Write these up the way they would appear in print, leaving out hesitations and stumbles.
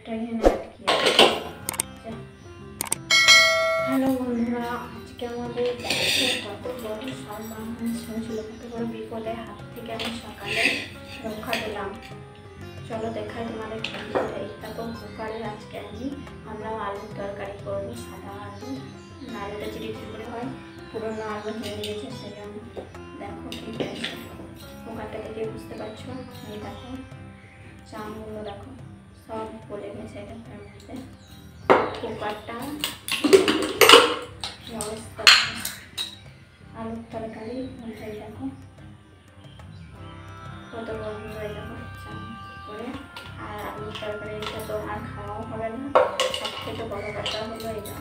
একটা এখানে আটকে আছে। হ্যালো বন্ধুরা, আজকে আমাদের কত বড় সর্বনাশ হয়েছিল, কত বড় বিপদের হাত থেকে আমি সকালে রক্ষা পেলাম। চলো দেখাই তোমাদের এই তারপর কুকারে আজকে আমরা আলুর তরকারি করবো। সাদা আলু, আলুটা চিড়ি করে হয়, পুরোনো আলু হয়ে গিয়েছে, সেই জন্য দেখো কি হয়েছে। কুকারটা থেকে বুঝতে পারছো, এই দেখো চামগুলো দেখো সব পড়ে গেছে এটার মধ্যে। কুকারটা অবস্থা, আলুর তরকারি মধ্যে দেখো কত বড় হয়ে যাবো চাম করে। আর আলুর তরকারিটা তো আর খাওয়াও হবে না। সব থেকে বড় কথা হলো এটা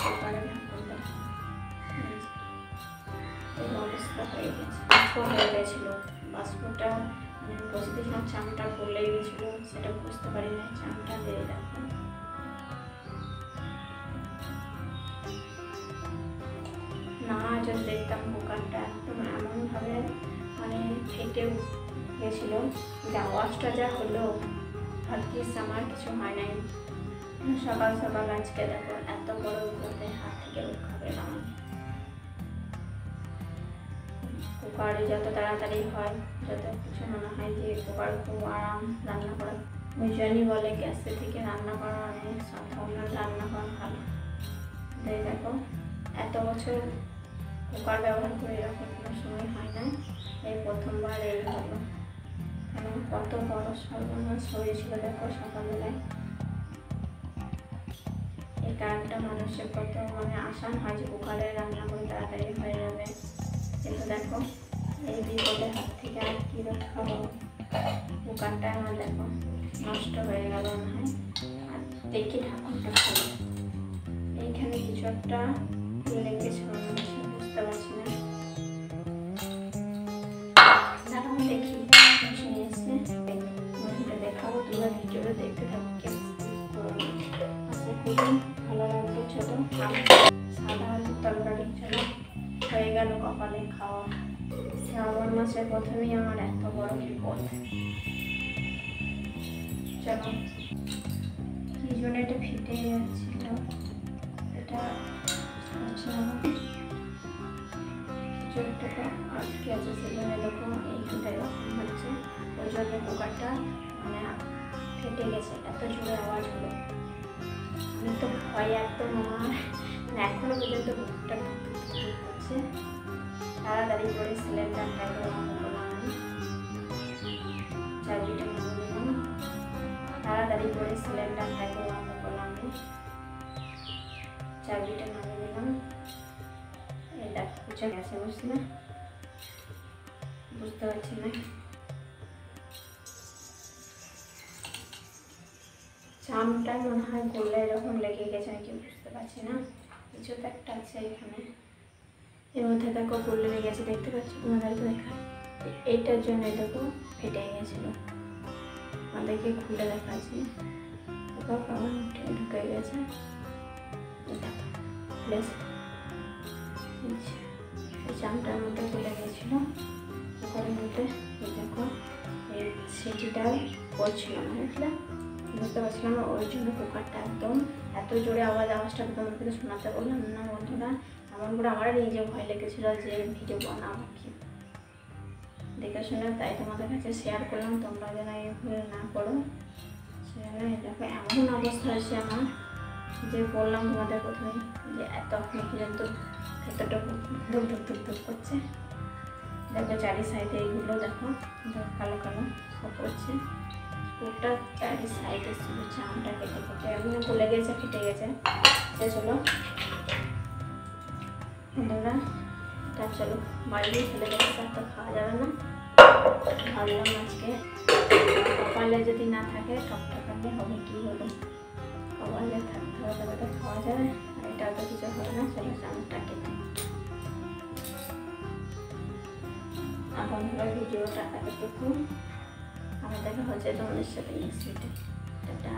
কুকারে ঢাকনটা এই অবস্থা হয়ে গেছে। হয়ে গেছিলো বাষ্পটা বসে দিয়েছিলাম, চামটা পড়লে গেছিলো, সেটা বুঝতে পারি না। চামটা দিয়ে দেখো না, যদি দেখতাম কুকারটা একদম এমনভাবে মানে ফেটে গেছিল, যে আওয়াজটা যা হলো ভাগ্যিস আমার কিছু হয় নাই। সকাল সকাল আজকে দেখো এত বড় বিপদের হাত থেকে রক্ষা পেলাম। কুকারে যত তাড়াতাড়ি হয়, যত কিছু মনে হয় যে কুকার খুব আরাম রান্না করা। ওই জন্যই বলে গ্যাসের থেকে রান্না করা অনেক সাধারণ, রান্না করা ভালো। তাই দেখো এত বছর কুকার ব্যবহার করে এরকম কোনো সময় হয় না, এই প্রথমবার এই হলো। কারণ কত বড় সর্বনাশ হয়েছিল দেখো সকালবেলায়। এই কারণটা মানুষের কত মানে আসান হয় যে কুকারে রান্না করে তাড়াতাড়ি হয়ে যাবে, কিন্তু দেখো এই বিপদের হাত থেকে আর কি রক্ষা পাবো। কুকারটা আমার দেখো নষ্ট হয়ে গেল মনে হয়। আর দেখি ঢাকনটা খুলে, এইখানে কিছু একটা লেগেছে বুঝতে পারছি না। দাঁড়াও দেখি নিয়ে এসে দেখাবো, তোমরা ভিডিওটা দেখতে থাকো। আচ্ছা খুবই ভালো লাগবে। ছোটো সাদা আলুর তরকারি চলো হয়ে গেল কপালে খাওয়া। শ্রাবণ মাসের প্রথমেই আমার এত বড় বিপদ। চলো কি জন্য এটা ফেটে যাচ্ছিল, এটা কিছুটাকে আটকে আছে, সেই জন্য এরকম এইখানটা এরকম হচ্ছে। ওই জন্য কুকারটা মানে ফেটে গেছে, এত জোরে আওয়াজ হলো। আমি তো ভয় একদম আমার এখনো পর্যন্ত বুকটা হচ্ছে। তাড়াতাড়ি করে সিলিন্ডারটাকে বন্ধ করলাম, চাবিটা নিয়ে দিলাম। তাড়াতাড়ি করে সিলিন্ডারটাকে বন্ধ করলাম, চাবিটা নামিয়ে দিলাম। এই দেখো কিছু গেছে, বুঝছি না, বুঝতে পারছি না। চামটা মনে হয় গলে এরকম লেগে গেছে, নাকি বুঝতে পারছি না। কিছু তো একটা আছে এখানে, এর মধ্যে দেখো গলে লেগে গেছে, দেখতে পাচ্ছি তোমাদেরকে দেখা। এইটার জন্য দেখো ফেটে গেছিলো, আমাদেরকে খুলে দেখাচ্ছি। ঢুকে গেছে এই চামটার মধ্যে খুলে গেছিলো কুকারের মধ্যে। এই দেখো এই সিটিটা করছিল না, বুঝলে, বুঝতে পারছিলাম না। ওই জন্য কুকারটা একদম এত জোরে আওয়াজটা তোমাদেরকে শোনাতে বললাম না বন্ধুরা। এমন করে আমার নিজে ভয় লেগেছিলো যে ভিডিও বানাবো কি দেখে শুনে, তাই তোমাদের কাছে শেয়ার করলাম, তোমরা যেন এই ভুল না করো। সেজন্য দেখো এমন অবস্থা হয়েছে আমার, যে বললাম তোমাদের প্রথমে যে এত এখনো পর্যন্ত ভেতরটা ধুক ধুক ধুক ধুক করছে। দেখো চারি সাইডে এইগুলো দেখো কালো কালো সব করছে। পুরোটা চারি সাইডে শুধু চামটা কেটে কেটে এমনি গলে গেছে, ফেটে গেছে। চলো বন্ধুরা এটা চলো বাড়ি ফেলে দেবো, তো খাওয়া যাবে না। ভাবলাম আজকে কপালে যদি না থাকে টকটকালে হবে, কি হলো, কপালে থাকতে হবে তবে তো খাওয়া যাবে। আর এটা তো কিছু হবে না। চলো চামটা কেটে এখন হলো ভিডিওটা এতটুকু। আমি দেখা হচ্ছে তোমাদের সাথে নেক্সট ভিডিও। টাটা।